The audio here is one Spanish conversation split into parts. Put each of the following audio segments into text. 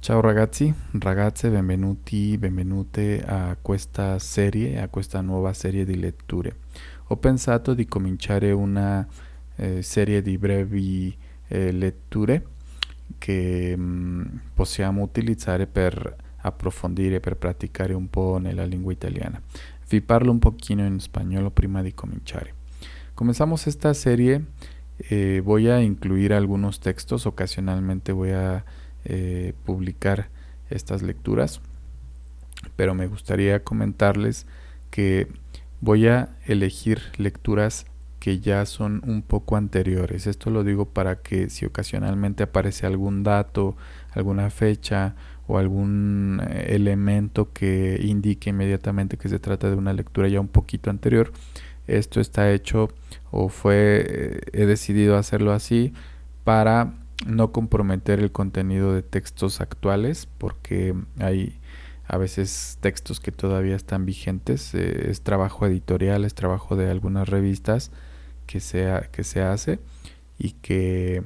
Ciao ragazzi, ragazze, benvenute a questa nuova serie di letture. Ho pensato di cominciare una serie di brevi letture che possiamo utilizzare per approfondire, per praticare un po' nella lingua italiana. Vi parlo un pochino in spagnolo prima de comenzar. Comenzamos esta serie. Voy a incluir algunos textos, ocasionalmente voy a publicar estas lecturas, pero me gustaría comentarles que voy a elegir lecturas que ya son un poco anteriores. Esto lo digo para que si ocasionalmente aparece algún dato, alguna fecha o algún elemento que indique inmediatamente que se trata de una lectura ya un poquito anterior, esto está hecho o he decidido hacerlo así para no comprometer el contenido de textos actuales, porque hay a veces textos que todavía están vigentes. Es trabajo editorial, es trabajo de algunas revistas que se hace y que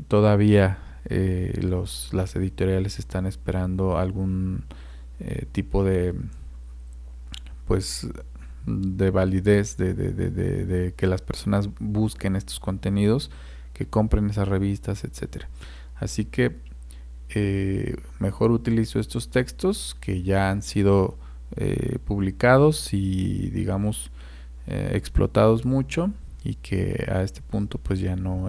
todavía las editoriales están esperando algún tipo de pues de validez de que las personas busquen estos contenidos, que compren esas revistas, etcétera. Así que mejor utilizo estos textos que ya han sido publicados y digamos explotados mucho y que a este punto pues ya no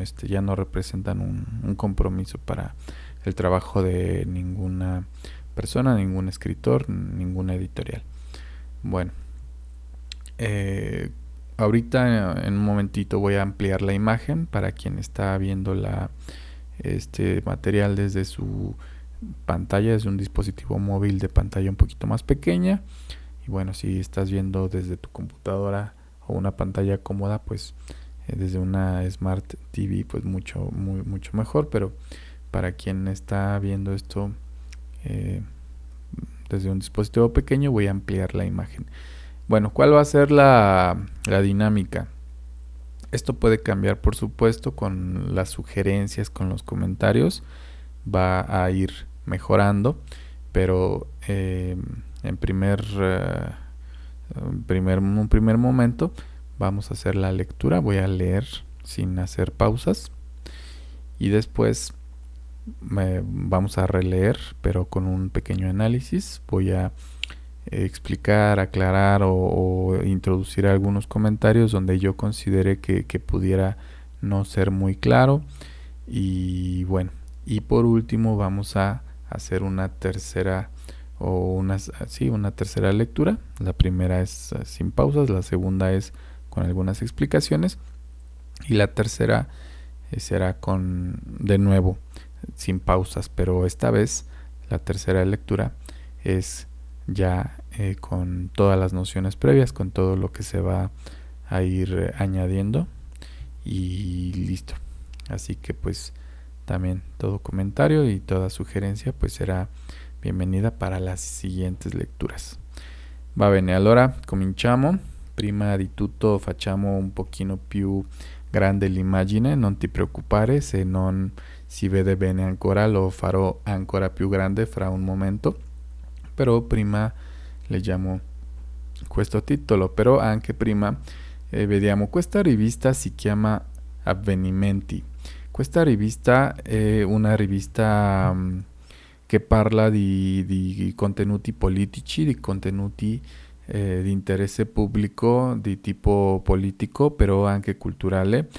representan un compromiso para el trabajo de ninguna persona, ningún escritor, ninguna editorial. Bueno, eh, ahorita en un momentito voy a ampliar la imagen para quien está viendo este material desde su pantalla, desde un dispositivo móvil de pantalla un poquito más pequeña. Y bueno, si estás viendo desde tu computadora o una pantalla cómoda, pues desde una Smart TV, pues mucho mejor. Pero para quien está viendo esto desde un dispositivo pequeño, voy a ampliar la imagen. Bueno, ¿cuál va a ser la dinámica? Esto puede cambiar, por supuesto, con las sugerencias, con los comentarios. Va a ir mejorando, pero en un primer momento vamos a hacer la lectura. Voy a leer sin hacer pausas y después vamos a releer, pero con un pequeño análisis. Voy a explicar, aclarar o introducir algunos comentarios donde yo considere que pudiera no ser muy claro. Y bueno, y por último vamos a hacer una tercera una tercera lectura. La primera es sin pausas, la segunda es con algunas explicaciones y la tercera será con de nuevo sin pausas, pero esta vez la tercera lectura es ya con todas las nociones previas, con todo lo que se va a ir añadiendo y listo. Así que pues también todo comentario y toda sugerencia pues será bienvenida para las siguientes lecturas. Va bene, allora cominciamo. Prima di tutto facciamo un pochino più grande l'immagine, non ti preoccupare se non si vede bene ancora, lo farò ancora più grande fra un momento. Però prima leggiamo questo titolo, però anche prima vediamo questa rivista si chiama Avvenimenti. Questa rivista è una rivista che parla di contenuti politici, di contenuti di interesse pubblico di tipo politico, però anche culturale,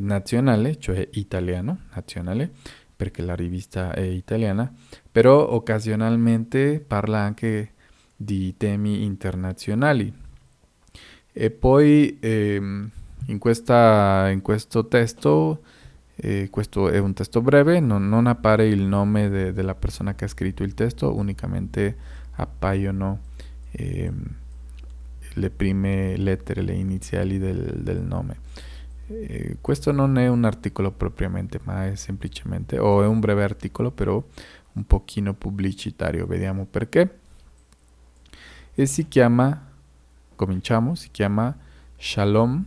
nazionale, cioè italiano, nazionale, perché la rivista è italiana, però occasionalmente parla anche di temi internazionali. E poi in questo testo, questo è un testo breve, non appare il nome della persona che ha scritto il testo, unicamente appaiono le prime lettere, le iniziali del nome. Questo non è un articolo propriamente, ma è semplicemente, o è un breve articolo, però un pochino pubblicitario. Vediamo perché. E si chiama, cominciamo, si chiama Shalom,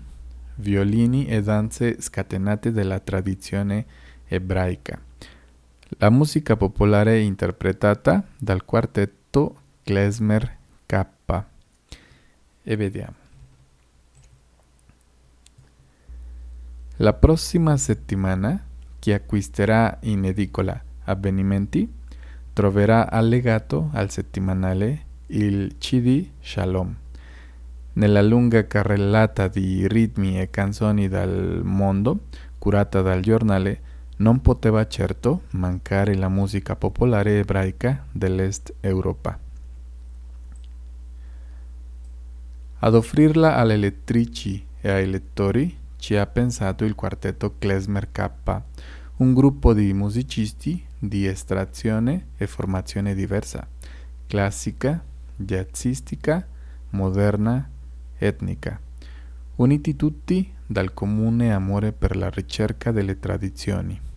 violini e danze scatenate della tradizione ebraica. La musica popolare interpretata dal quartetto Klezmer K. E vediamo. La prossima settimana chi acquisterà in edicola Avvenimenti troverà allegato al settimanale il CD Shalom. Nella lunga carrellata di ritmi e canzoni dal mondo, curata dal giornale, non poteva certo mancare la musica popolare ebraica dell'Est Europa. Ad offrirla alle lettrici e ai lettori ci ha pensato il quartetto Klezmer K, un gruppo di musicisti di estrazione e formazione diversa, classica, jazzistica, moderna, etnica, uniti tutti dal comune amore per la ricerca delle tradizioni.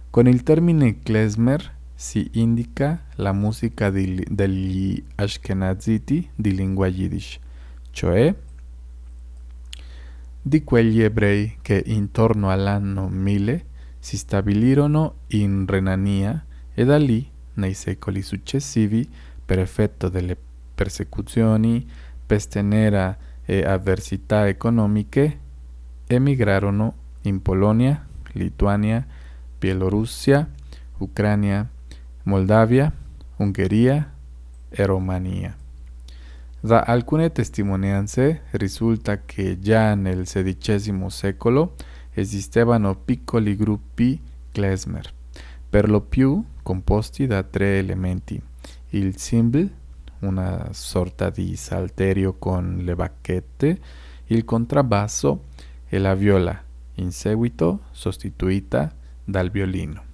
Con il termine klezmer si indica la musica degli ashkenaziti di lingua yiddish, cioè di quegli ebrei che intorno all'anno 1000 si stabilirono in Renania e da lì, nei secoli successivi, per effetto delle persecuzioni, peste nera e avversità economiche, emigrarono in Polonia, Lituania, Bielorussia, Ucraina, Moldavia, Ungheria e Romania. Da alcune testimonianze risulta che già nel XVI secolo esistevano piccoli gruppi klezmer, per lo più composti da 3 elementi: il cymbal, una sorta di salterio con le bacchette, il contrabbasso e la viola, in seguito sostituita dal violino.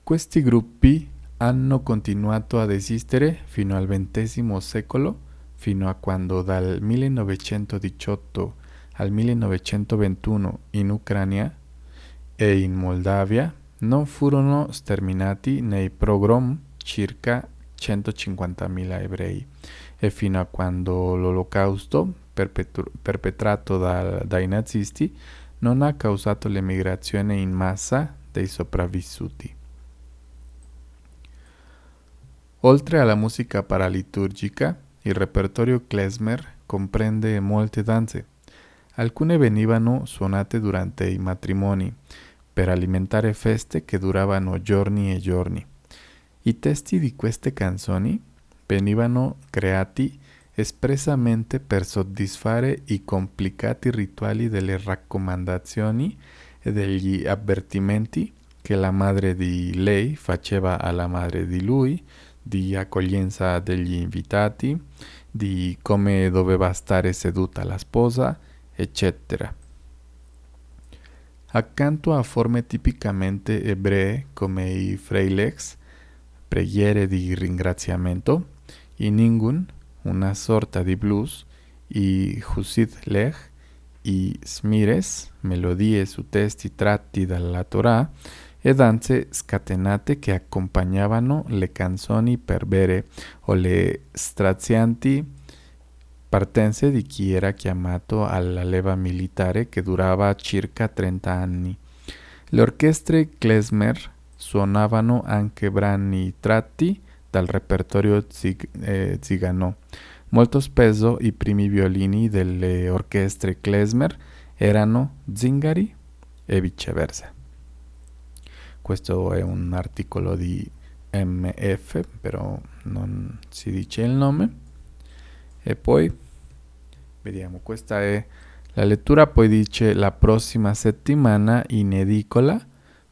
Questi gruppi hanno continuato ad esistere fino al XX secolo, fino a quando dal 1918 al 1921 in Ucraina e in Moldavia non furono sterminati nei pogrom circa 150.000 ebrei e fino a quando l'olocausto perpetrato dai nazisti non ha causato l'emigrazione in massa dei sopravvissuti. Oltre alla musica paraliturgica, il repertorio klezmer comprende molte danze. Alcune venivano suonate durante i matrimoni, per alimentare feste che duravano giorni e giorni. I testi di queste canzoni venivano creati espressamente per soddisfare i complicati rituali delle raccomandazioni e degli avvertimenti che la madre di lei faceva alla madre di lui, di accoglienza degli invitati, di come doveva stare seduta la sposa, eccetera. Accanto a forme tipicamente ebree come i freilegs, preghiere di ringraziamento, i ningun, una sorta di blues, i husid lech, i smires, melodie su testi tratti dalla Torah, e danze scatenate che accompagnavano le canzoni per bere o le strazianti partenze di chi era chiamato alla leva militare che durava circa 30 anni. Le orchestre klezmer suonavano anche brani tratti dal repertorio zigano. Molto spesso i primi violini delle orchestre klezmer erano zingari e viceversa. Questo è un articolo di MF, però non si dice il nome. E poi vediamo, questa è la lettura, poi dice la prossima settimana in edicola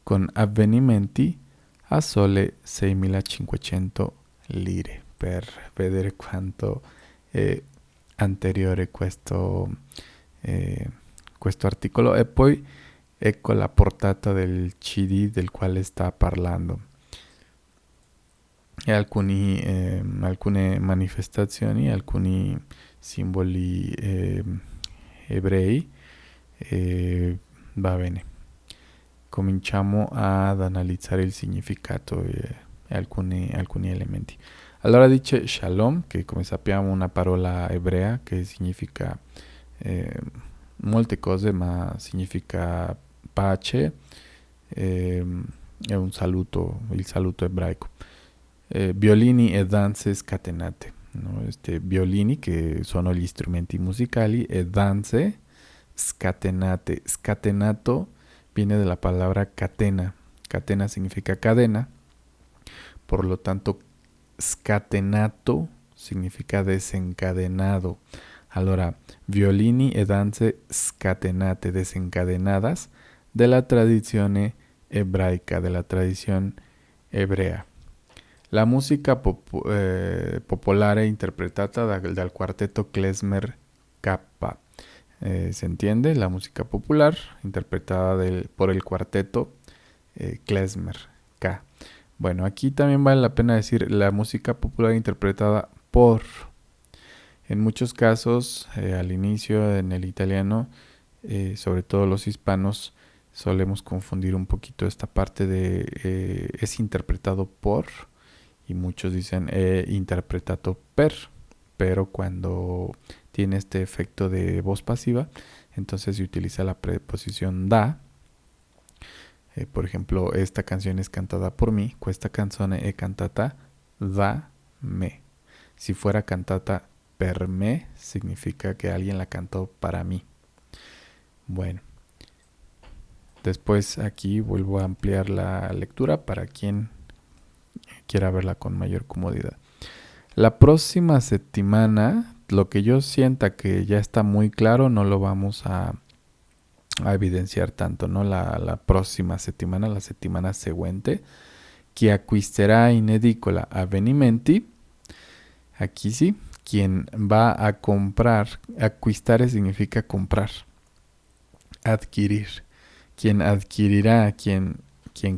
con Avvenimenti a sole 6.500 lire, per vedere quanto è anteriore questo articolo. E poi ecco la portata del CD del quale sta parlando e alcune manifestazioni, alcuni simboli ebrei. Va bene, cominciamo ad analizzare il significato e alcuni elementi. Allora dice Shalom, che come sappiamo è una parola ebrea che significa molte cose, ma significa pace, è un saluto, il saluto ebraico. Violini e danze scatenate, no? Violini, che sono gli strumenti musicali, e danze scatenate. Scatenato viene de la palabra catena. Catena significa cadena, por lo tanto scatenato significa desencadenado. Allora, violini e danze scatenate, desencadenadas, della tradizione ebraica, della tradizione ebrea. La musica popolare interpretata dal quarteto Klezmer K. ¿Se entiende? La música popular interpretada por el cuarteto Klezmer K. Bueno, aquí también vale la pena decir la música popular interpretada por. En muchos casos, al inicio en el italiano, sobre todo los hispanos, solemos confundir un poquito esta parte de es interpretado por, y muchos dicen interpretato per, pero cuando tiene este efecto de voz pasiva, entonces se utiliza la preposición da. Por ejemplo, esta canción es cantada por mí, questa canzone è cantata da me. Si fuera cantata per me, significa que alguien la cantó para mí. Bueno, después aquí vuelvo a ampliar la lectura para quien quiera verla con mayor comodidad. La próxima settimana, lo que yo sienta que ya está muy claro, no lo vamos a evidenciar tanto, ¿no? La prossima settimana, la settimana seguente, chi acquisterà in edicola avvenimenti, aquí sí, quien va a comprar, acquistare significa comprar, adquirir, quien adquirirá, quien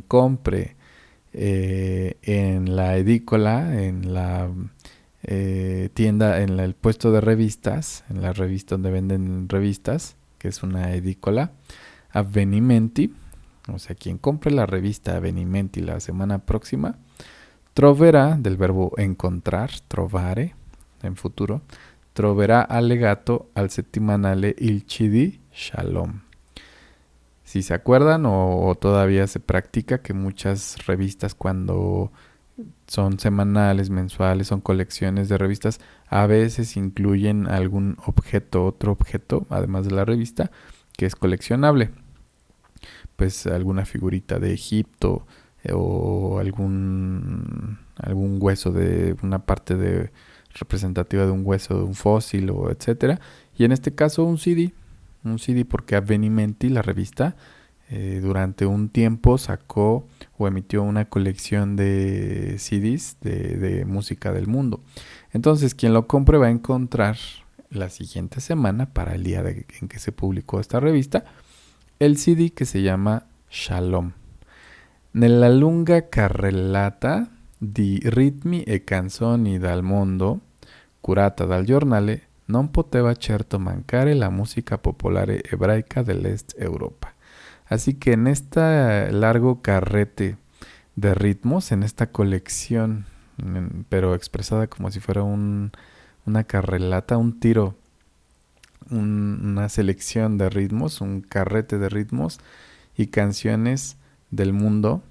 compre en la edícola, en la tienda, en el puesto de revistas, en la revista donde venden revistas, que es una edícola, avvenimenti, o sea, quien compre la revista Avvenimenti la semana próxima, troverà, del verbo encontrar, trovare, en futuro, troverà allegato al settimanale il CD Shalom. Si se acuerdan o todavía se practica que muchas revistas, cuando son semanales, mensuales, son colecciones de revistas, a veces incluyen algún objeto, otro objeto, además de la revista, que es coleccionable. Pues alguna figurita de Egipto o algún hueso de una parte representativa de un hueso de un fósil, o etcétera. Y en este caso un CD porque Avvenimenti, la revista, durante un tiempo sacó o emitió una colección de CDs de música del mundo. Entonces, quien lo compre va a encontrar la siguiente semana, para el día en que se publicó esta revista, el CD que se llama Shalom. Nella lunga carrellata di ritmi e canzoni dal mondo, curata dal giornale, non poteva certo mancare la música popolare ebraica dell'Est Europa. Así que en este largo carrete de ritmos, en esta colección, pero expresada como si fuera una carrelata, un tiro, una selección de ritmos, un carrete de ritmos y canciones del mundo.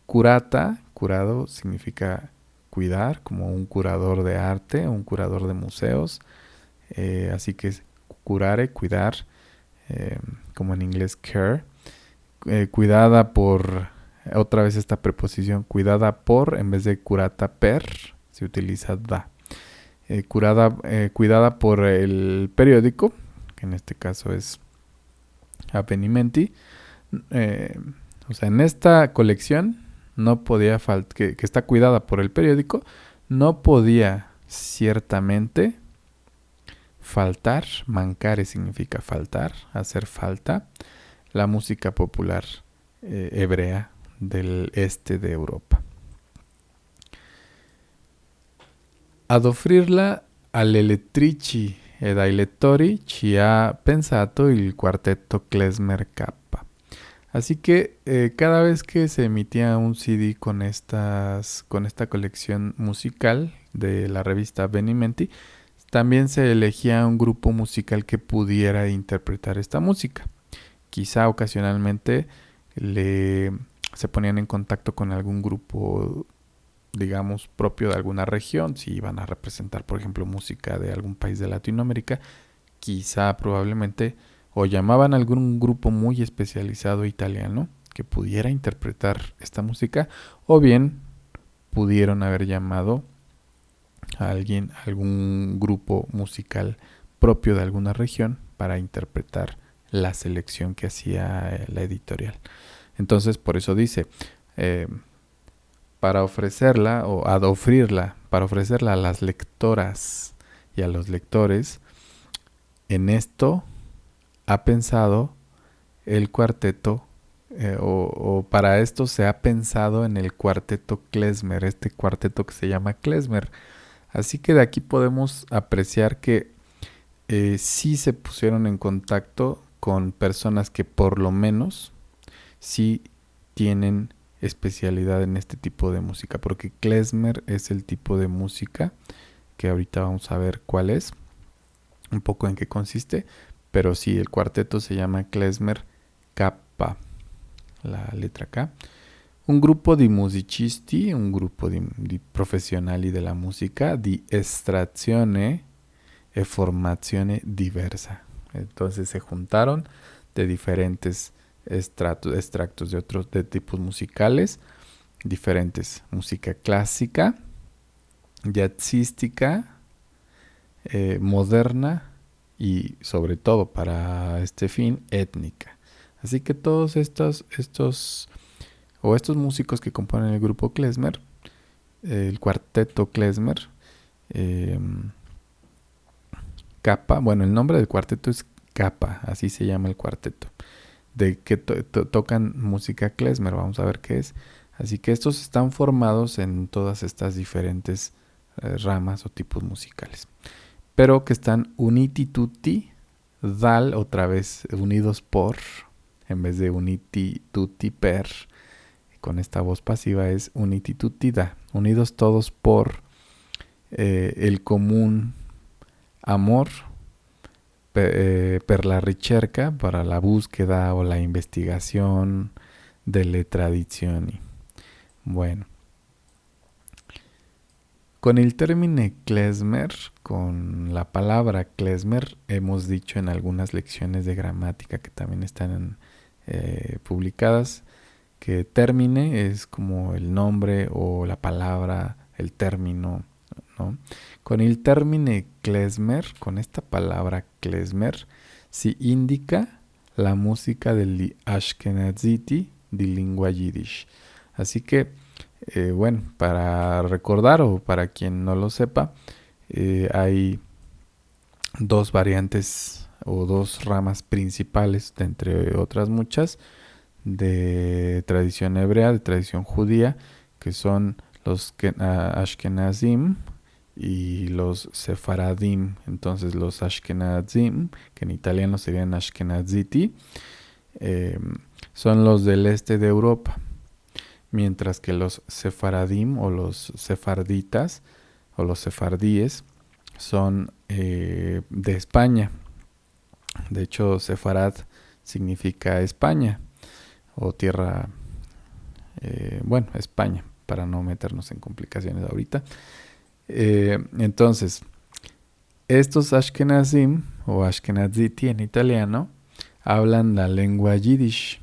Curado significa cuidar, como un curador de arte, un curador de museos. Así que es curare, cuidar, como en inglés care. Cuidada por, otra vez esta preposición, cuidada por, en vez de curata per, se utiliza da. Cuidada por el periódico, que en este caso es Avvenimenti. O sea, en esta colección no podía faltar, que está cuidada por el periódico, no podía ciertamente faltar, mancare significa faltar, hacer falta, la música popular hebrea del este de Europa. Ad offrirla alle lettrici ed ai lettori ci ha pensato il quartetto Klezmer K. Así que cada vez que se emitía un CD con esta colección musical de la revista Avvenimenti, también se elegía un grupo musical que pudiera interpretar esta música. Quizá ocasionalmente se ponían en contacto con algún grupo, digamos, propio de alguna región, si iban a representar, por ejemplo, música de algún país de Latinoamérica, quizá probablemente o llamaban a algún grupo muy especializado italiano que pudiera interpretar esta música, o bien pudieron haber llamado a algún grupo musical propio de alguna región para interpretar la selección que hacía la editorial. Entonces, por eso dice, para ofrecerla o para ofrecerla a las lectoras y a los lectores, en esto ha pensado el cuarteto, o para esto se ha pensado en el cuarteto klezmer, este cuarteto que se llama klezmer. Así que de aquí podemos apreciar que sí se pusieron en contacto con personas que por lo menos sí tienen especialidad en este tipo de música, porque klezmer es el tipo de música que ahorita vamos a ver cuál es, un poco en qué consiste, pero sí, el cuarteto se llama klezmer K, la letra K. Un gruppo di musicisti, un gruppo di professionali della musica di estrazione e formazione diversa. Entonces se juntaron de diferentes extractos de otros de tipos musicales diferentes: música clásica, jazzística, moderna y sobre todo para este fin étnica. Así que todos estos músicos que componen el grupo klezmer, el cuarteto klezmer, Kappa, bueno, el nombre del cuarteto es Kappa, así se llama el cuarteto, de que tocan música klezmer, vamos a ver qué es. Así que estos están formados en todas estas diferentes ramas o tipos musicales, pero que están uniti tutti dal, otra vez unidos por, en vez de uniti tutti per, con esta voz pasiva es uniti tutti da, unidos todos por el común amor per la ricerca, para la búsqueda o la investigación delle tradizioni. Bueno, con el término klezmer, con la palabra klezmer, hemos dicho en algunas lecciones de gramática que también están publicadas, que termine es como el nombre o la palabra, el término, ¿no? Con el término klezmer, con esta palabra klezmer, se indica la música del Ashkenaziti de lengua yiddish. Así que, bueno, para recordar o para quien no lo sepa, hay dos variantes o dos ramas principales, de entre otras muchas, de tradición hebrea, de tradición judía, que son los Ashkenazim y los Sefaradim. Entonces los Ashkenazim, que en italiano serían Ashkenaziti, son los del este de Europa, mientras que los Sefaradim o los Sefarditas o los Sefardíes son de España. De hecho, Sefarad significa España o tierra, bueno, España, para no meternos en complicaciones ahorita. Entonces, estos Ashkenazim o Ashkenaziti en italiano hablan la lengua yiddish,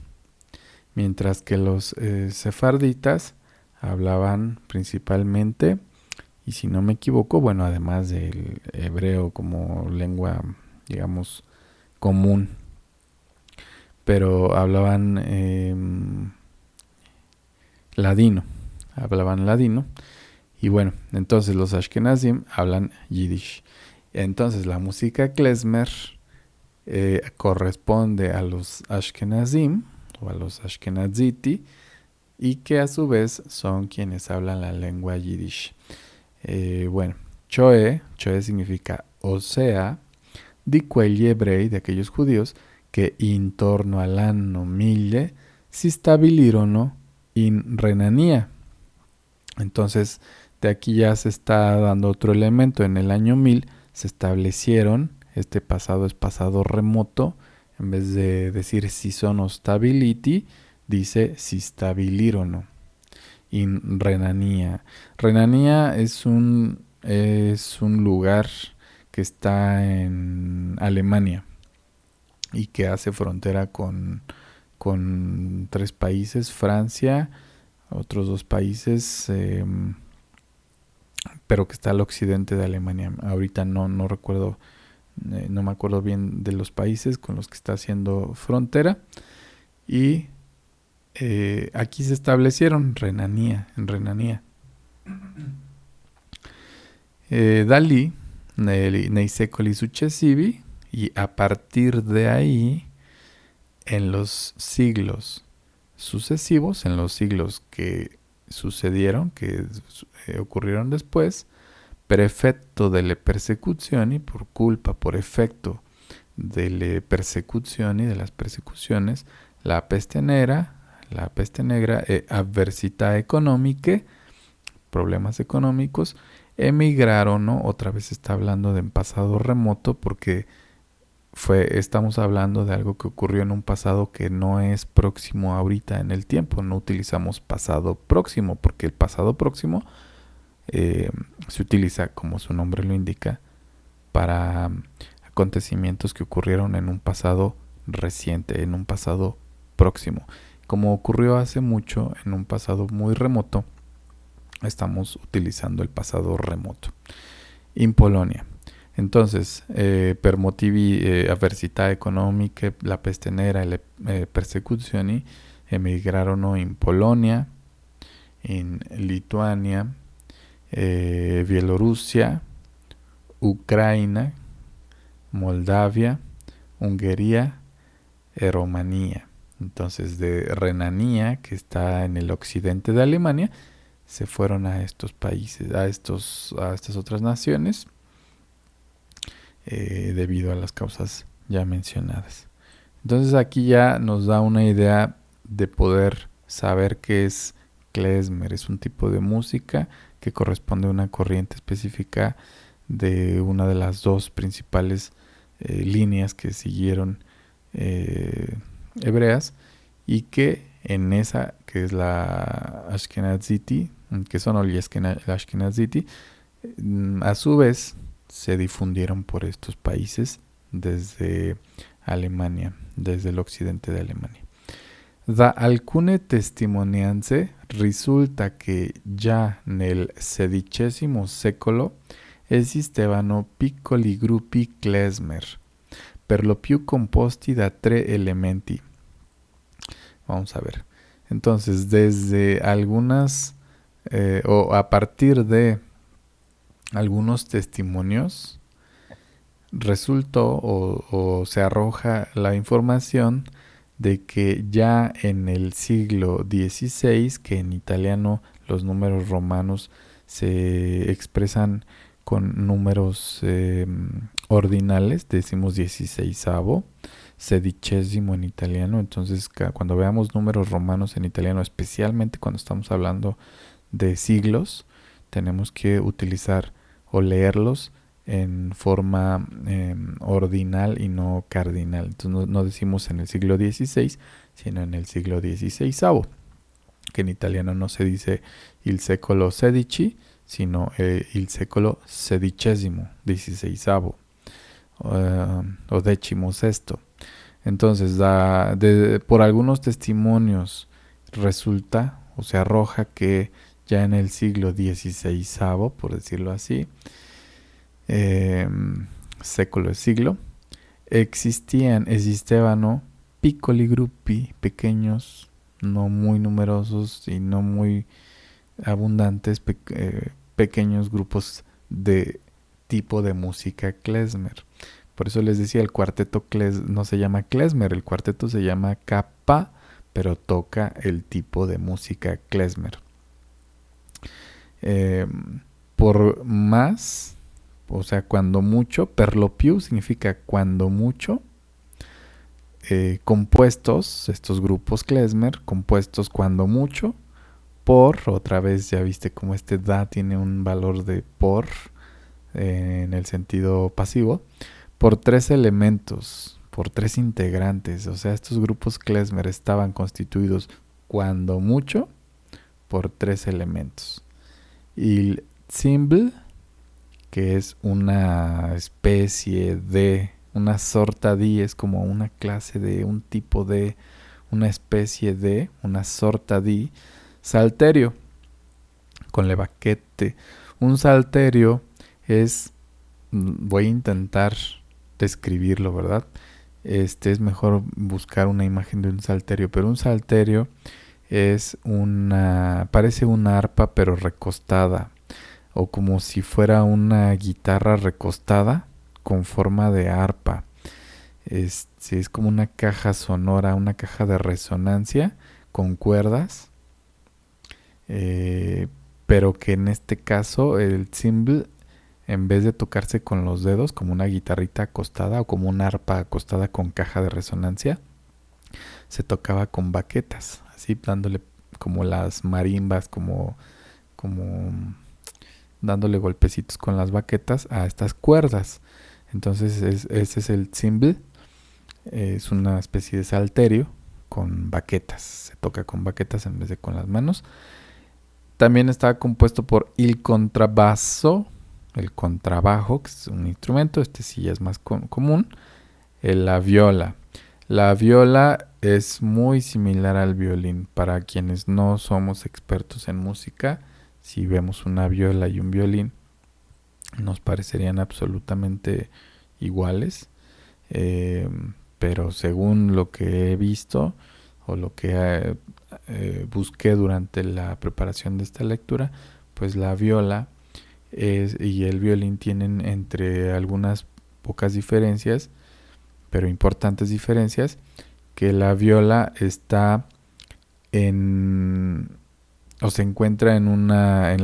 mientras que los sefarditas hablaban principalmente, y si no me equivoco, bueno, además del hebreo como lengua, digamos, común, pero hablaban ladino, y bueno, entonces los Ashkenazim hablan yiddish. Entonces la música klezmer corresponde a los Ashkenazim o a los Ashkenaziti, y que a su vez son quienes hablan la lengua yiddish. Bueno, Choe significa o sea, di quegli ebrei, de aquellos judíos, che intorno all'anno 1000 si stabilirono in Renania. Entonces, de aquí ya se está dando otro elemento. En el año 1000 se establecieron. Este pasado es pasado remoto. En vez de decir si sono stabiliti, dice si stabilirono. In Renania. Renania es un lugar que está en Alemania y que hace frontera con 3 países, Francia, otros 2 países, pero que está al occidente de Alemania. Ahorita no recuerdo, no me acuerdo bien de los países con los que está haciendo frontera. Y aquí se establecieron en Renania. Dalí, nei secoli successivi, y a partir de ahí, en los siglos sucesivos, en los siglos que sucedieron, que ocurrieron después, per effetto delle persecuzioni, por efecto delle persecuzioni, de las persecuciones, la peste negra e avversità economiche, problemas económicos, emigraron, ¿no? Otra vez está hablando de un pasado remoto porque estamos hablando de algo que ocurrió en un pasado que no es próximo ahorita en el tiempo. No utilizamos pasado próximo porque el pasado próximo se utiliza, como su nombre lo indica, para acontecimientos que ocurrieron en un pasado reciente, en un pasado próximo. Como ocurrió hace mucho, en un pasado muy remoto, estamos utilizando el pasado remoto. In Polonia. Entonces, per motivi avversità economiche, la peste nera e le persecuzioni, emigrarono in Polonia, in Lituania, Bielorrusia, Ucraina, Moldavia, Hungría y Rumanía. Entonces, de Renania, que está en el occidente de Alemania, se fueron a estos países, a estas otras naciones, debido a las causas ya mencionadas. Entonces aquí ya nos da una idea de poder saber qué es klezmer. Es un tipo de música que corresponde a una corriente específica de una de las 2 principales líneas que siguieron hebreas, y que en esa, que es la Ashkenaziti, que son el Ashkenaziti, a su vez se difundieron por estos países desde Alemania, desde el occidente de Alemania. Da alcune testimonianze risulta che già nel XVI secolo esistevano piccoli gruppi klezmer, per lo più composti da 3 elementi. Vamos a ver. Entonces, desde algunas o a partir de algunos testimonios, resultó o se arroja la información de que ya en el siglo XVI, que en italiano los números romanos se expresan con números ordinales, decimos 16avo, sedicesimo en italiano. Entonces, cuando veamos números romanos en italiano, especialmente cuando estamos hablando de siglos, tenemos que utilizar o leerlos en forma ordinal y no cardinal. Entonces no decimos en el siglo XVI, sino en el siglo XVI, que en italiano no se dice il secolo XVI, sino il secolo sedicesimo, XVI, o XVI. Entonces, por algunos testimonios resulta o se arroja que ya en el siglo XVI, por decirlo así, secolo es siglo, esistevano piccoli gruppi, pequeños, no muy numerosos y no muy abundantes, pequeños grupos de tipo de música klezmer. Por eso les decía, el cuarteto no se llama klezmer, el cuarteto se llama kappa, pero toca el tipo de música klezmer. Por más, o sea, cuando mucho, per lo più significa cuando mucho, compuestos, estos grupos klezmer, compuestos cuando mucho, por, otra vez ya viste cómo da tiene un valor de por, en el sentido pasivo, por 3 elementos, por 3 integrantes. O sea, estos grupos klezmer estaban constituidos cuando mucho por 3 elementos. Y el symbol, que es una especie de, una sorta di, es como una clase de, un tipo de, una especie de, una sorta di, salterio, con le baquete. Un salterio es, voy a intentar describirlo, ¿verdad? Es mejor buscar una imagen de un salterio, pero un salterio es parece una arpa pero recostada, o como si fuera una guitarra recostada con forma de arpa. Es como una caja sonora, una caja de resonancia con cuerdas, eh, pero que en este caso el cymbal, en vez de tocarse con los dedos como una guitarrita acostada o como una arpa acostada con caja de resonancia, se tocaba con baquetas, así dándole como las marimbas, como dándole golpecitos con las baquetas a estas cuerdas. Entonces ese es el cymbal, es una especie de salterio con baquetas, se toca con baquetas en vez de con las manos. También está compuesto por el contrabasso, el contrabajo, que es un instrumento, este sí ya es más común, la viola. La viola es muy similar al violín. Para quienes no somos expertos en música, si vemos una viola y un violín, nos parecerían absolutamente iguales. Pero según lo que he visto o lo que busqué durante la preparación de esta lectura, pues la viola y el violín tienen, entre algunas pocas diferencias, pero importantes diferencias, que la viola está o se encuentra en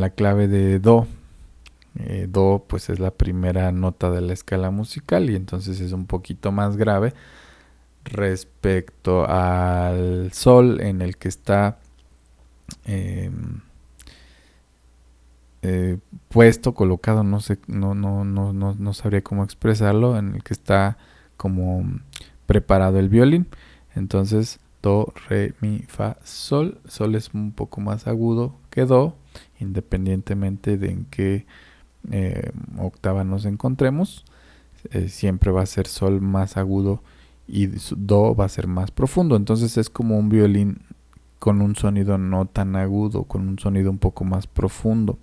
la clave de do. Do pues es la primera nota de la escala musical y entonces es un poquito más grave respecto al sol, en el que está eh, puesto, colocado, no sé, no sabría cómo expresarlo, en el que está como preparado el violín. Entonces do, re, mi, fa, sol. Sol es un poco más agudo que do, independientemente de en qué octava nos encontremos. Siempre va a ser sol más agudo y do va a ser más profundo. Entonces es como un violín con un sonido no tan agudo, con un sonido un poco más profundo.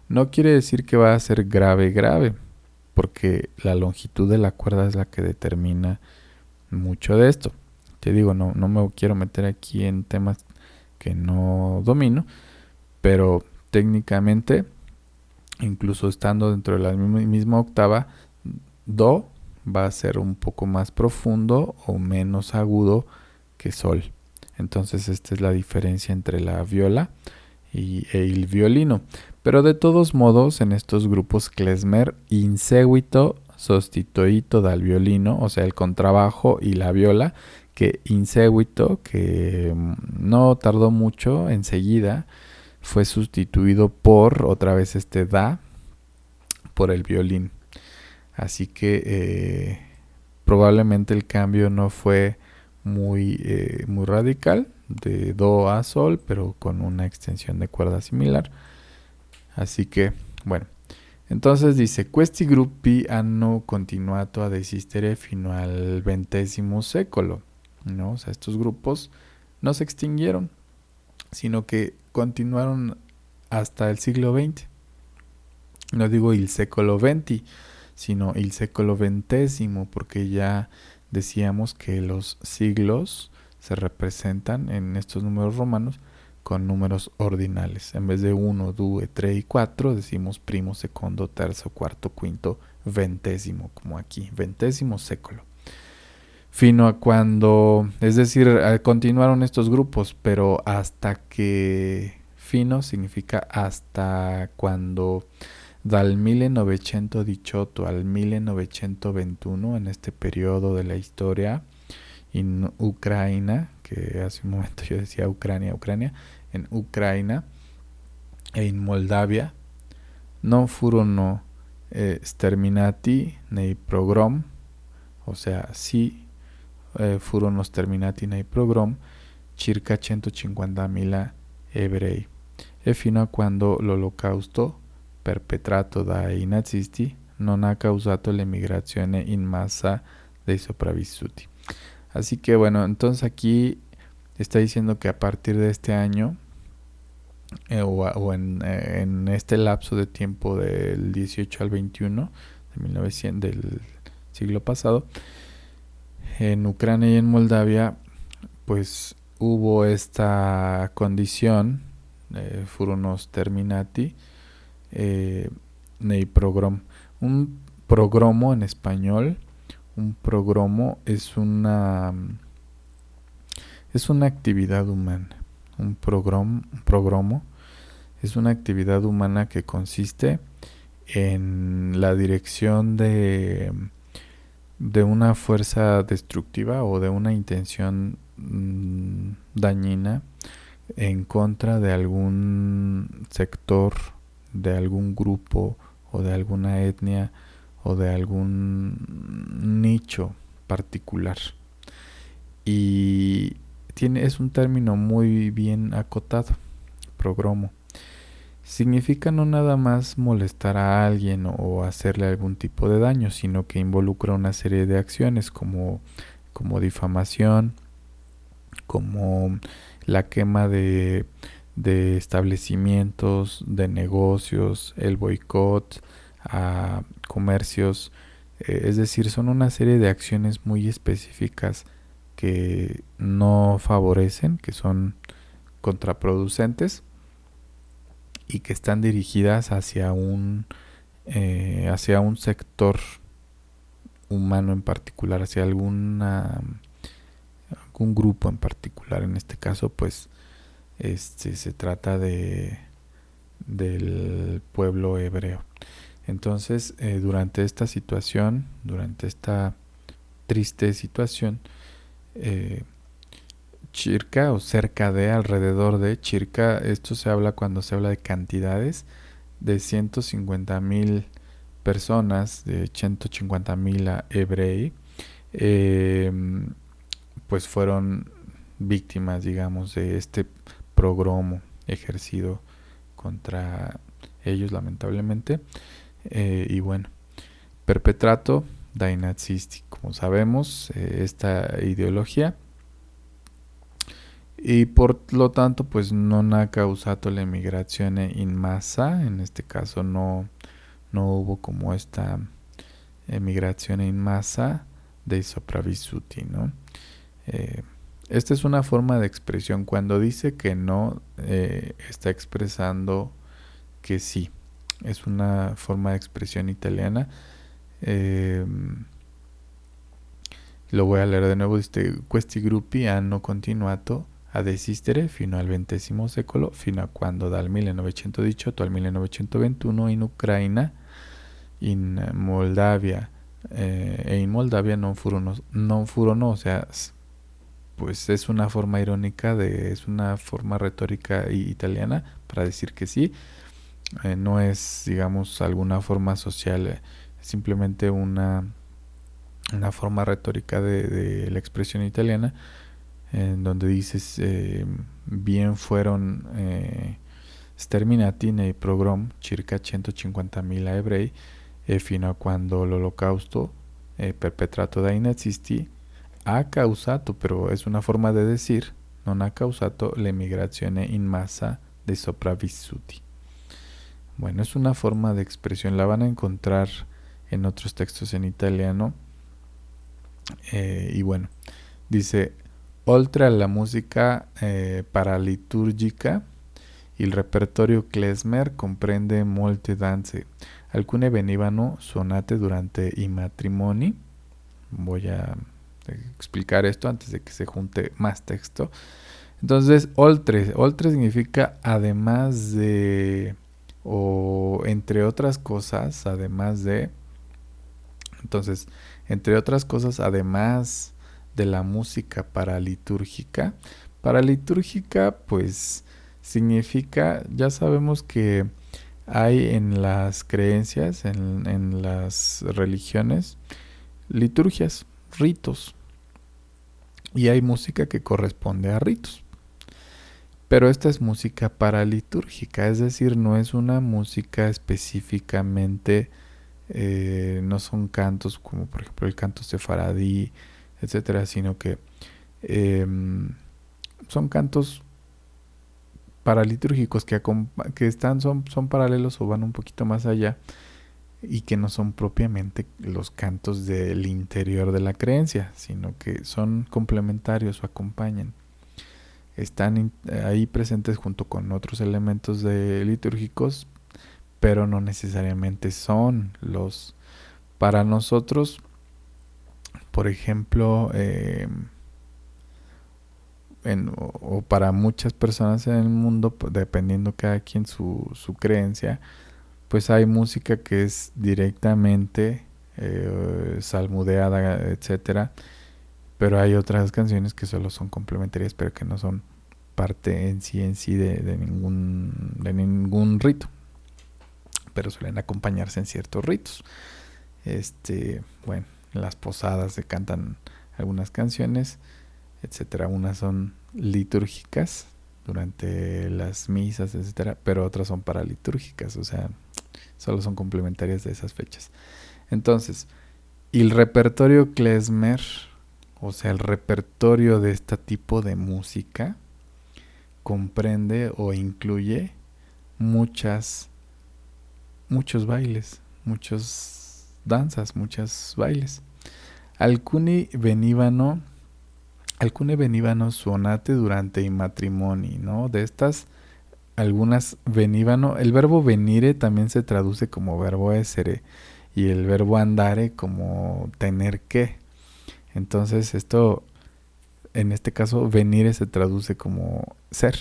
No quiere decir que va a ser grave, grave, porque la longitud de la cuerda es la que determina mucho de esto. Te digo, no me quiero meter aquí en temas que no domino, pero técnicamente, incluso estando dentro de la misma octava, do va a ser un poco más profundo o menos agudo que sol. Entonces esta es la diferencia entre la viola e el violino. Pero de todos modos, en estos grupos klezmer, in seguito sostituito dal violino, o sea, el contrabajo y la viola, que in seguito, que no tardó mucho, enseguida fue sustituido por, otra vez da, por el violín. Así que probablemente el cambio no fue muy radical, de do a sol, pero con una extensión de cuerda similar. Así que, bueno, entonces dice, questi gruppi hanno continuato ad esistere fino al XX secolo, ¿no? O sea, estos grupos no se extinguieron, sino que continuaron hasta el siglo XX. No digo el secolo XX, sino el secolo XX, porque ya decíamos que los siglos se representan en estos números romanos con números ordinales. En vez de 1, 2, 3 y 4, decimos primo, segundo, terzo, cuarto, quinto, ventésimo, como aquí, ventésimo século. Fino a cuando, es decir, continuaron estos grupos, pero hasta que, fino significa hasta cuando, dal 1918 al 1921, en este periodo de la historia, en Ucrania, que hace un momento yo decía Ucrania, en Ucrania e in Moldavia, non furono sterminati nei pogrom, o sea, sì, furono sterminati nei pogrom circa 150.000 ebrei, e fino a quando l'olocausto perpetrato dai nazisti non ha causato l'emigrazione in massa dei sopravvissuti. Así que bueno, entonces aquí está diciendo que a partir de este año en este lapso de tiempo del 18 al 21 de 1900, del siglo pasado, en Ucrania y en Moldavia, pues hubo esta condición, furono sterminati nei pogrom. Un progromo en español, un progromo es una actividad humana. Un progromo es una actividad humana que consiste en la dirección de una fuerza destructiva o de una intención dañina en contra de algún sector, de algún grupo o de alguna etnia o de algún nicho particular. Y es un término muy bien acotado, progromo. Significa no nada más molestar a alguien o hacerle algún tipo de daño, sino que involucra una serie de acciones como difamación, como la quema de establecimientos, de negocios, el boicot a comercios. Es decir, son una serie de acciones muy específicas que no favorecen, que son contraproducentes y que están dirigidas hacia un sector humano en particular, hacia algún grupo en particular. En este caso, pues, se trata del pueblo hebreo. Entonces, durante esta situación, durante esta triste situación, circa o cerca de, alrededor de, circa, esto se habla cuando se habla de cantidades, de 150.000 personas, de 150.000 hebrei, pues fueron víctimas, digamos, de este progromo ejercido contra ellos, lamentablemente. Y bueno, perpetrato dai nazisti, como sabemos, esta ideología, y por lo tanto pues non ha causato l'emigrazione in massa. En este caso no hubo como esta emigrazione in massa dei sopravvissuti, ¿no? Esta es una forma de expresión. Cuando dice que no, está expresando que sí. Es una forma de expresión italiana. Lo voy a leer de nuevo. Questi gruppi hanno continuato ad esistere fino al XX secolo, fino a quando dal 1918 al 1921 in Ucraina, in Moldavia e in Moldavia non furono, o sea, pues es una forma irónica, es una forma retórica italiana para decir que sí. No es, digamos, alguna forma social, es simplemente una forma retórica de la expresión italiana, en donde dices, bien fueron sterminati nei pogrom circa 150.000 ebrei, fino a quando l'olocausto perpetrato dai nazisti ha causato, pero es una forma de decir, non ha causato l'emigrazione in massa dei sopravvissuti. Bueno, es una forma de expresión, la van a encontrar en otros textos en italiano. Y bueno, dice, oltre alla musica paraliturgica, il repertorio klezmer comprende molte danze. Alcune venivano suonate durante i matrimoni. Voy a explicar esto antes de que se junte más texto. Entonces, oltre significa además de, o entre otras cosas, además de. Entonces, entre otras cosas, además de la música paralitúrgica. Paralitúrgica, pues, significa, ya sabemos que Hay en las creencias, en las religiones, liturgias, ritos, y hay música que corresponde a ritos. Pero esta es música paralitúrgica, es decir, no es una música específicamente, no son cantos como por ejemplo el canto sefaradí, etcétera, sino que eh, son cantos paralitúrgicos que son paralelos o van un poquito más allá y que no son propiamente los cantos del interior de la creencia, sino que son complementarios o acompañan. Están ahí presentes junto con otros elementos litúrgicos, pero no necesariamente son los... Para nosotros, por ejemplo, o para muchas personas en el mundo, dependiendo cada quien su creencia, pues hay música que es directamente salmudeada, etcétera, pero hay otras canciones que solo son complementarias, pero que no son parte en sí de ningún rito, pero suelen acompañarse en ciertos ritos. Bueno, en las posadas se cantan algunas canciones, etcétera. Unas son litúrgicas durante las misas, etcétera, pero otras son paralitúrgicas, o sea, solo son complementarias de esas fechas. Entonces, el repertorio klezmer, o sea, el repertorio de este tipo de música, comprende o incluye muchos bailes, muchas danzas, muchos bailes. Alcuni venivano suonate durante i matrimoni, ¿no? De estas, algunas venivano, el verbo venire también se traduce como verbo essere y el verbo andare como tener que. Entonces esto, en este caso, venire se traduce como ser.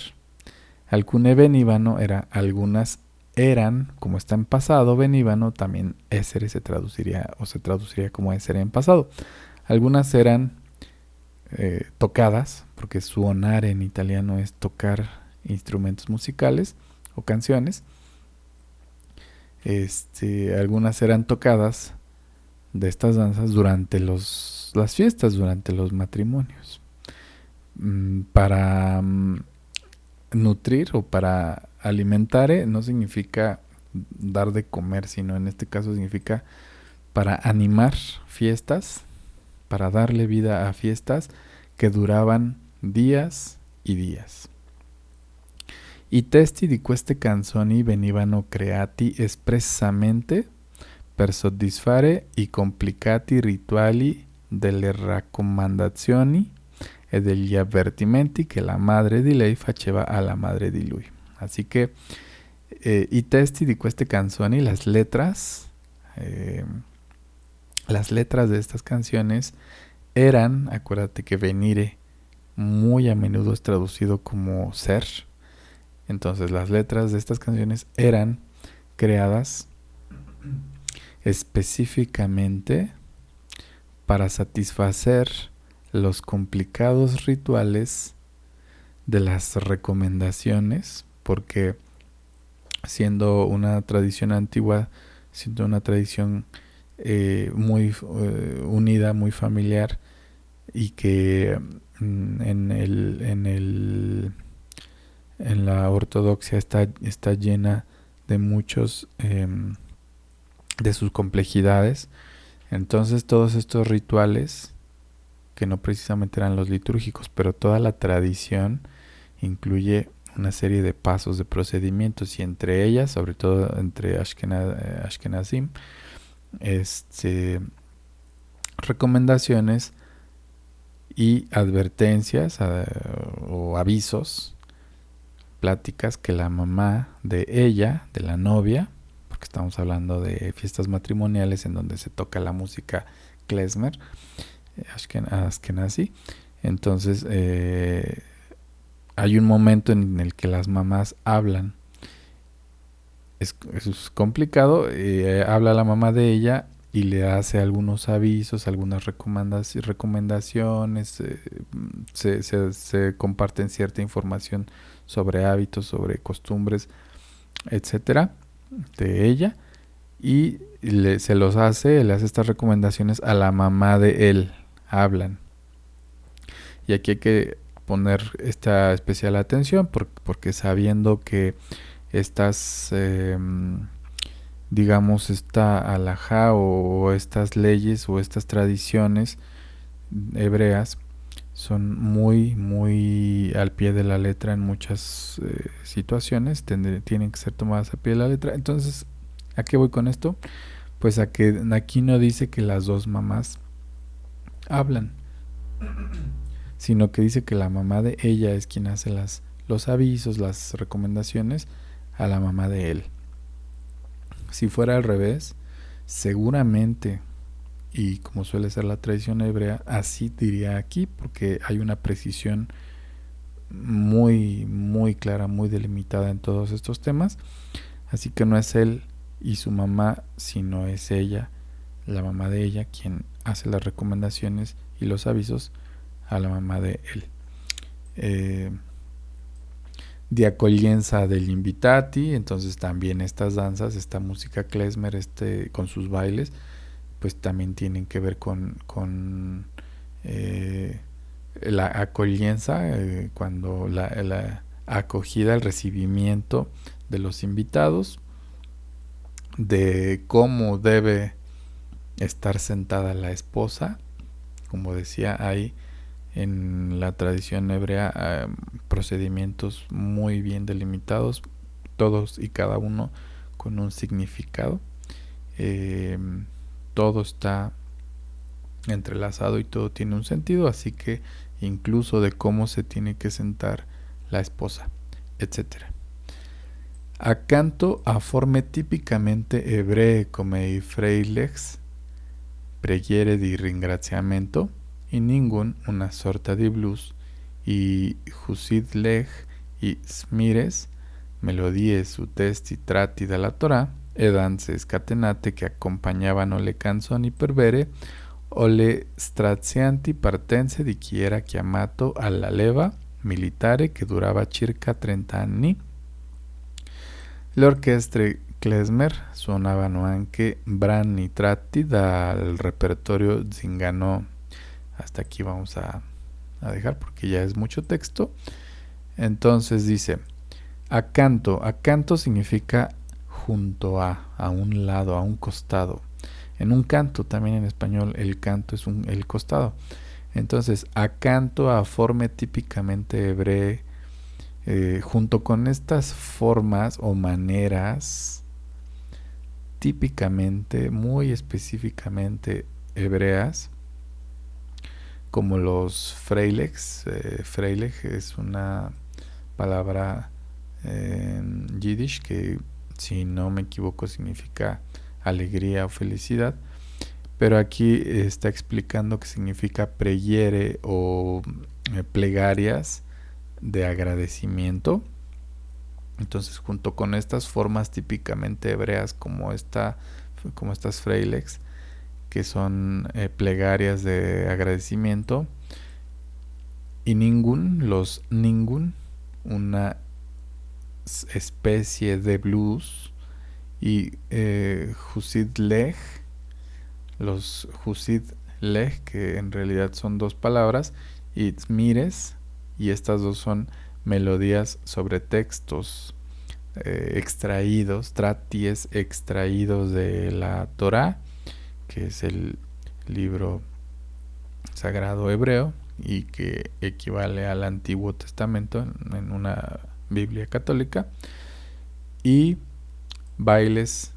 Alcune venivano era algunas eran, como está en pasado venivano, también essere se traduciría como essere en pasado. Algunas eran tocadas, porque suonar en italiano es tocar instrumentos musicales o canciones. Algunas eran tocadas de estas danzas durante las fiestas, durante los matrimonios, para nutrir o para alimentar, no significa dar de comer, sino en este caso significa para animar fiestas, para darle vida a fiestas que duraban días y días. I testi di queste canzoni venivano creati espressamente per soddisfare i complicati rituali delle raccomandazioni e degli avvertimenti che la madre di lei faceva alla madre di lui. Así que i testi di queste canzoni, las letras de estas canciones eran, acuérdate que venire muy a menudo es traducido como ser. Entonces las letras de estas canciones eran creadas específicamente para satisfacer los complicados rituales de las recomendaciones, porque siendo una tradición antigua, siendo una tradición muy unida, muy familiar, y que en la ortodoxia está llena de muchos de sus complejidades. Entonces todos estos rituales, que no precisamente eran los litúrgicos, pero toda la tradición incluye una serie de pasos, de procedimientos, y entre ellas, sobre todo entre Ashkenazim, recomendaciones y advertencias o avisos, pláticas que la mamá de ella, de la novia, porque estamos hablando de fiestas matrimoniales en donde se toca la música klezmer, Ashkenazi. Entonces hay un momento en el que las mamás hablan. Es complicado. Habla la mamá de ella y le hace algunos avisos, algunas recomendaciones. Se comparten cierta información sobre hábitos, sobre costumbres, etcétera. de ella, y le hace estas recomendaciones a la mamá de él. Hablan. Y aquí hay que poner esta especial atención porque sabiendo que estas, digamos, esta alajá o estas leyes o estas tradiciones hebreas son muy, muy al pie de la letra en muchas situaciones, tienen que ser tomadas a pie de la letra. Entonces, ¿a qué voy con esto? Pues a que aquí no dice que las dos mamás hablan, sino que dice que la mamá de ella es quien hace los avisos, las recomendaciones a la mamá de él. Si fuera al revés, seguramente, y como suele ser la tradición hebrea, así diría aquí, porque hay una precisión muy, muy clara, muy delimitada en todos estos temas. Así que no es él y su mamá, sino es ella, la mamá de ella, quien hace las recomendaciones y los avisos a la mamá de él. De accoglienza del invitati, entonces también estas danzas, esta música klezmer, con sus bailes, pues también tienen que ver con la accoglienza, cuando la acogida, el recibimiento de los invitados, de cómo debe estar sentada la esposa. Como decía, hay en la tradición hebrea procedimientos muy bien delimitados, todos y cada uno con un significado. Todo está entrelazado y todo tiene un sentido, así que incluso de cómo se tiene que sentar la esposa, etcétera. Accanto a forme tipicamente ebree come i freilegs, preghiere di ringraziamento, in ningun una sorta di blues, i husid leg i smires, melodie su testi tratti dalla Torah, e danze scatenate che accompagnavano le canzoni per bere o le strazianti partenze di chi era chiamato alla leva militare che durava circa 30 anni. Le orchestre klezmer suonavano anche brani tratti dal repertorio Zinganò. Hasta aquí vamos a dejar porque ya es mucho texto. Entonces dice, acanto. Acanto significa junto a un lado, a un costado. En un canto, también en español, el canto es el costado. Entonces, acanto a forma típicamente hebreo, junto con estas formas o maneras típicamente, muy específicamente hebreas, como los freilegs. Freileg es una palabra en yiddish que, si no me equivoco, significa alegría o felicidad, pero aquí está explicando que significa preghiere o plegarias de agradecimiento. Entonces, junto con estas formas típicamente hebreas como estas freilegs, que son plegarias de agradecimiento, y ningún, una especie de blues, y Husid Leg, los Husid Leg, que en realidad son dos palabras, y Tzmires, y estas dos son melodías sobre textos extraídos, traties extraídos de la Torá, que es el libro sagrado hebreo y que equivale al Antiguo Testamento en una Biblia católica, y bailes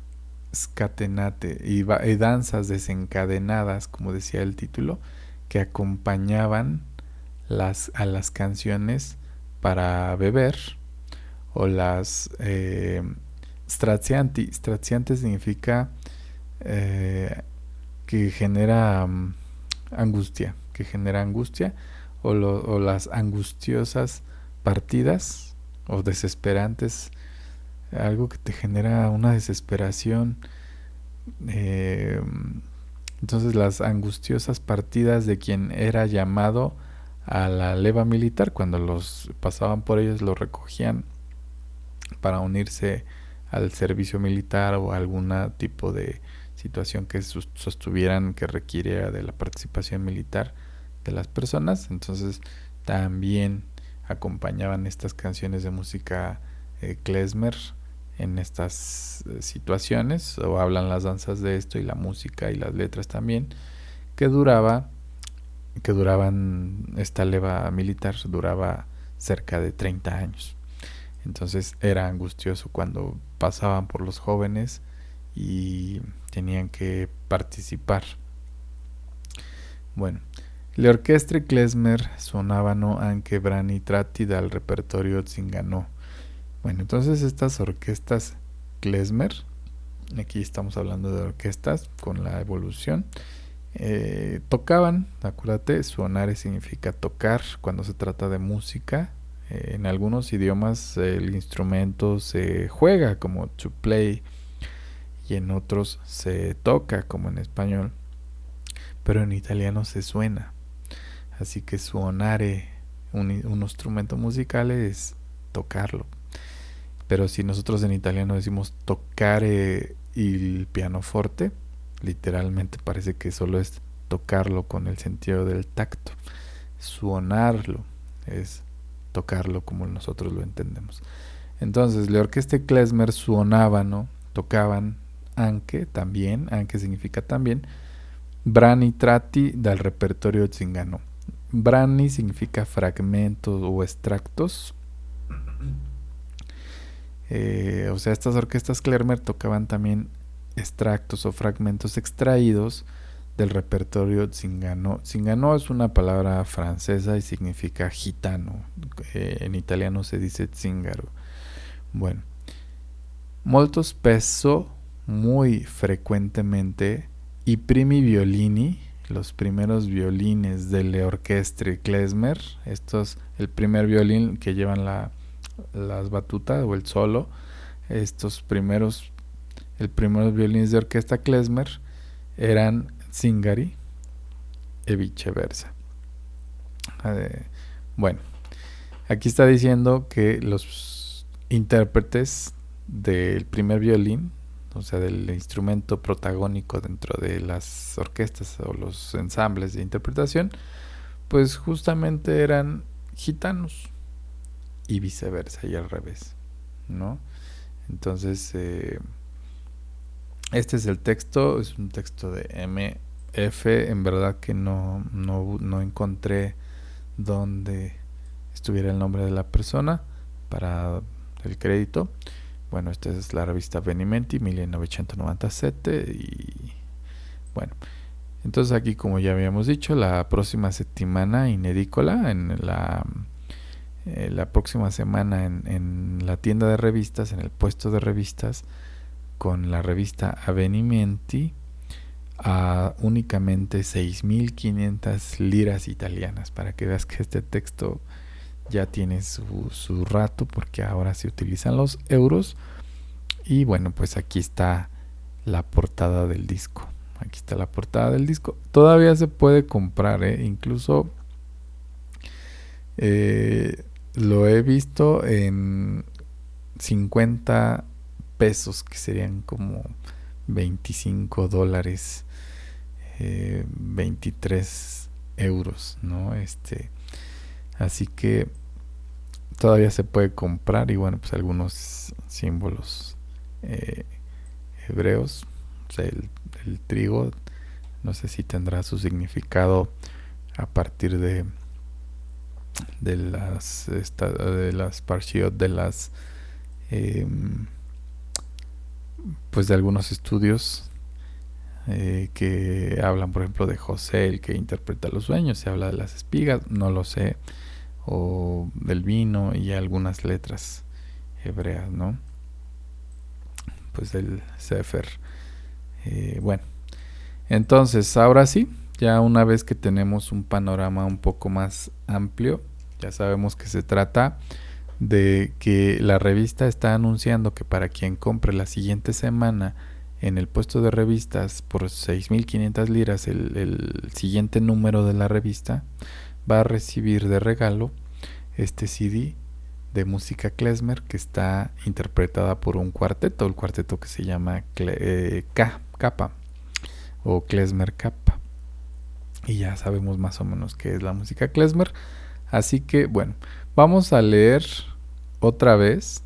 scatenate y danzas desencadenadas, como decía el título, que acompañaban a las canciones para beber, o las strazianti. Straziante significa que genera angustia, o las angustiosas partidas o desesperantes, algo que te genera una desesperación. Entonces, las angustiosas partidas de quien era llamado a la leva militar, cuando los pasaban por ellos, los recogían para unirse al servicio militar o a algún tipo de situación que sostuvieran que requiriera de la participación militar de las personas. Entonces también acompañaban estas canciones de música klezmer en estas situaciones, o hablan las danzas de esto y la música y las letras también, que duraban, esta leva militar duraba cerca de 30 años. Entonces era angustioso cuando pasaban por los jóvenes y tenían que participar. Bueno, le orchestre klezmer suonavano anche brani tratti dal repertorio zingano. Bueno, entonces estas orquestas klezmer, aquí estamos hablando de orquestas con la evolución, tocaban, acuérdate, suonare significa tocar cuando se trata de música. En algunos idiomas el instrumento se juega como to play y en otros se toca como en español, pero en italiano se suena. Así que suonare un instrumento musical es tocarlo. Pero si nosotros en italiano decimos toccare il pianoforte, literalmente parece que solo es tocarlo con el sentido del tacto. Suonarlo es tocarlo como nosotros lo entendemos. Entonces, le orquestre klezmer suonavano, tocaban anche, también, anche significa también, brani tratti dal repertorio zingano. Brani significa fragmentos o extractos. O sea, estas orquestas klezmer tocaban también extractos o fragmentos extraídos del repertorio zingano. Zingano es una palabra francesa y significa gitano. En italiano se dice zingaro. Bueno, molto spesso, muy frecuentemente, i primi violini, los primeros violines delle orchestre klezmer, el primer violín que llevan las batutas o el solo, estos primeros violines de orquesta klezmer eran zingari e viceversa. Bueno, aquí está diciendo que los intérpretes del primer violín, o sea, del instrumento protagónico dentro de las orquestas o los ensambles de interpretación, pues justamente eran gitanos y viceversa y al revés, ¿no? Entonces, este es el texto, es un texto de MF, en verdad que no encontré donde estuviera el nombre de la persona para el crédito. Bueno, esta es la revista Venimenti 1997 y bueno, entonces aquí, como ya habíamos dicho, la próxima settimana in edicola, en la próxima semana en la tienda de revistas, en el puesto de revistas, con la revista Avvenimenti a únicamente 6.500 liras italianas, para que veas que este texto ya tiene su rato, porque ahora se utilizan los euros. Y bueno, pues aquí está la portada del disco. Aquí está la portada del disco. Todavía se puede comprar, incluso lo he visto en 50 pesos, que serían como $25, 23 euros, ¿no? Así que todavía se puede comprar. Y bueno, pues algunos símbolos hebreos, o sea, el trigo, no sé si tendrá su significado a partir de las parshiot, de las pues de algunos estudios que hablan, por ejemplo, de José, el que interpreta los sueños. Se habla de las espigas, no lo sé, o del vino y algunas letras hebreas, ¿no? Pues del Sefer. Bueno, entonces ahora sí, ya una vez que tenemos un panorama un poco más amplio, ya sabemos que se trata de que la revista está anunciando que para quien compre la siguiente semana en el puesto de revistas por 6.500 liras el siguiente número de la revista, va a recibir de regalo este CD de música klezmer que está interpretada por un cuarteto, el cuarteto que se llama Kappa o Klezmer Kappa. Y ya sabemos más o menos qué es la música klezmer. Así que bueno, vamos a leer otra vez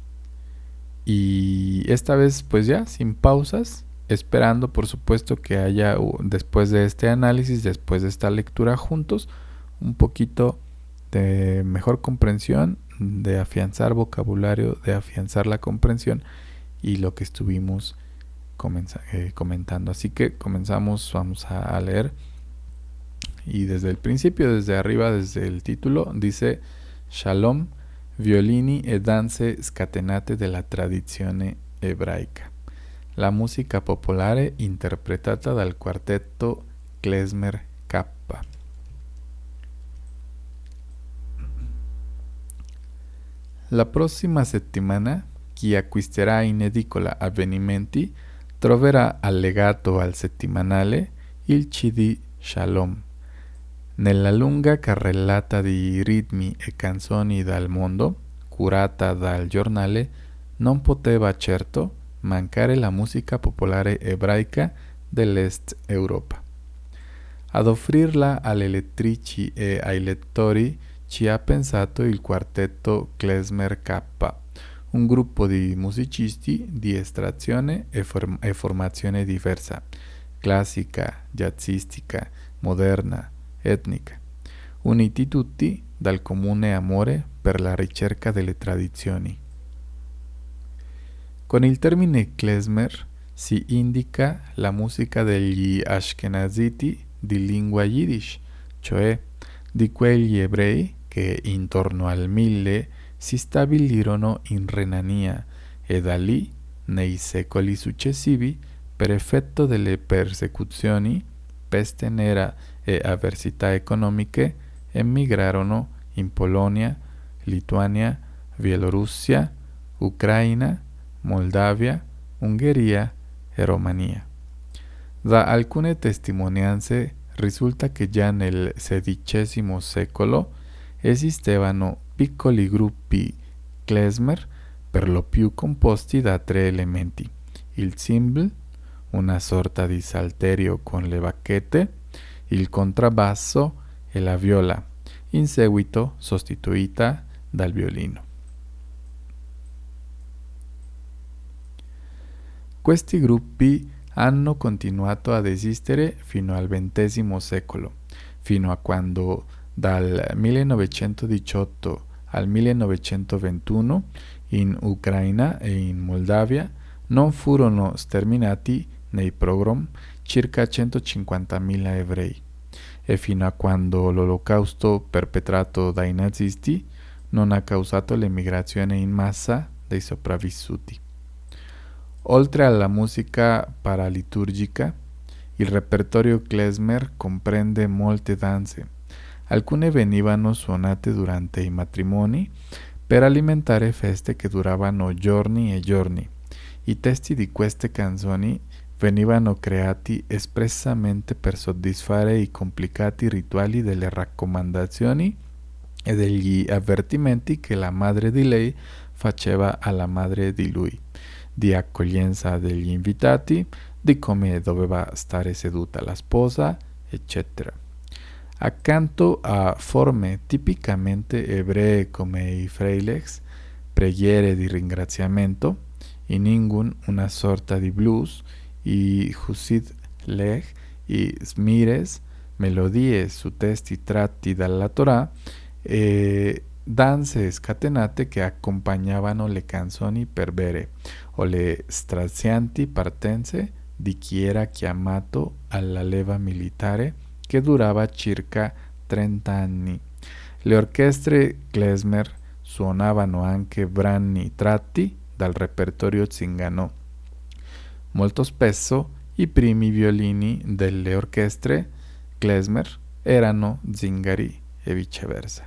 y esta vez pues ya sin pausas, esperando por supuesto que haya después de este análisis, después de esta lectura juntos, un poquito de mejor comprensión, de afianzar vocabulario, de afianzar la comprensión y lo que estuvimos comentando. Así que comenzamos, vamos a leer. Y desde el principio, desde arriba, desde el título, dice Shalom, violini e danze scatenate della tradizione ebraica. La musica popolare interpretata dal quartetto Klezmer Kappa. La prossima settimana chi acquisterà in edicola Avvenimenti troverà allegato al settimanale il CD Shalom. Nella lunga carrellata di ritmi e canzoni dal mondo, curata dal giornale, non poteva certo mancare la musica popolare ebraica dell'Est Europa. Ad offrirla alle lettrici e ai lettori ci ha pensato il quartetto Klezmer Kappa, un gruppo di musicisti di estrazione e formazione diversa, classica, jazzistica, moderna, etnica, uniti tutti dal comune amore per la ricerca delle tradizioni. Con il termine klezmer si indica la musica degli ashkenaziti di lingua yiddish, cioè di quegli ebrei che intorno al 1000 si stabilirono in Renania e da lì, nei secoli successivi, per effetto delle persecuzioni, peste nera e avversità economiche, emigrarono in Polonia, Lituania, Bielorussia, Ucraina, Moldavia, Ungheria e Romania. Da alcune testimonianze risulta che già nel XVI secolo esistevano piccoli gruppi klezmer, per lo più composti da 3 elementi: il cymbal, una sorta di salterio con le bacchette, il contrabbasso e la viola, in seguito sostituita dal violino. Questi gruppi hanno continuato ad esistere fino al XX secolo, fino a quando dal 1918 al 1921 in Ucraina e in Moldavia non furono sterminati nei pogrom circa 150.000 ebrei e fino a quando l'olocausto perpetrato dai nazisti non ha causato l'emigrazione in massa dei sopravvissuti. Oltre alla musica paraliturgica, il repertorio klezmer comprende molte danze. Alcune venivano suonate durante i matrimoni per alimentare feste che duravano giorni e giorni. I testi di queste canzoni venivano creati espressamente per soddisfare i complicati rituali delle raccomandazioni e degli avvertimenti che la madre di lei faceva alla madre di lui, di accoglienza degli invitati, di come doveva stare seduta la sposa, eccetera. Accanto a forme tipicamente ebree come i freilegs, preghiere di ringraziamento, i ningun, una sorta di blues, i husid lech, i smires, melodie su testi tratti dalla Torah e danze scatenate che accompagnavano le canzoni per bere o le strazianti partenze di chi era chiamato alla leva militare che durava circa 30 anni. Le orchestre klezmer suonavano anche brani tratti dal repertorio zingano. Molto spesso i primi violini delle orchestre klezmer erano zingari e viceversa.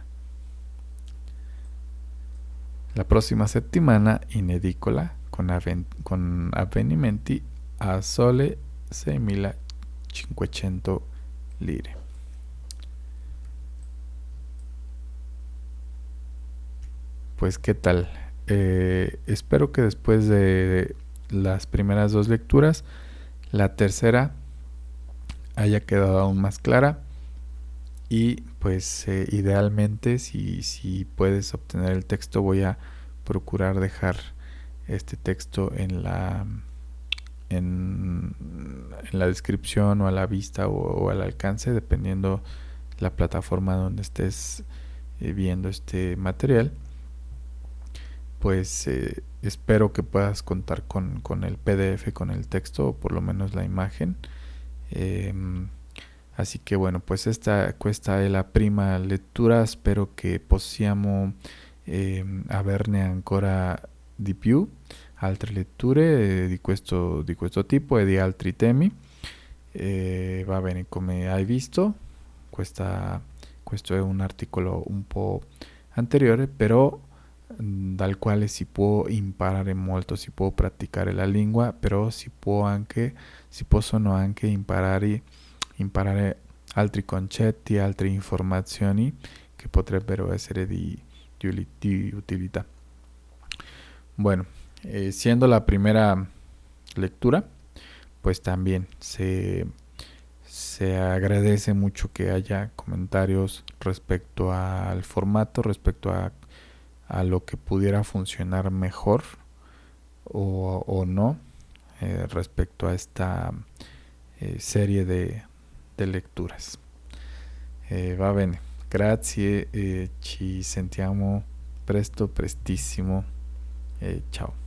La prossima settimana in edicola con avvenimenti a sole 6.500 lire. pues ¿qué tal? Espero que después de las primeras dos lecturas, la tercera haya quedado aún más clara y pues idealmente si puedes obtener el texto voy a procurar dejar este texto en la descripción o a la vista o al alcance dependiendo la plataforma donde estés viendo este material. Pues espero que puedas contar con el PDF, con el texto o por lo menos la imagen. Así che bueno, pues questa è la prima lettura, spero che possiamo averne ancora di più, altre letture di questo tipo e di altri temi. Va bene, come hai visto, questo è un articolo un po' anteriore, però dal quale si può imparare molto, si può praticare la lingua, però si possono anche imparare altri concetti, altre informazioni che potrebbero essere di utilità. Bueno, siendo la primera lectura, pues también se agradece mucho que haya comentarios respecto al formato, respecto a lo que pudiera funcionar mejor o no respecto a esta serie de letturas. Va bene, grazie, ci sentiamo presto, prestissimo, ciao.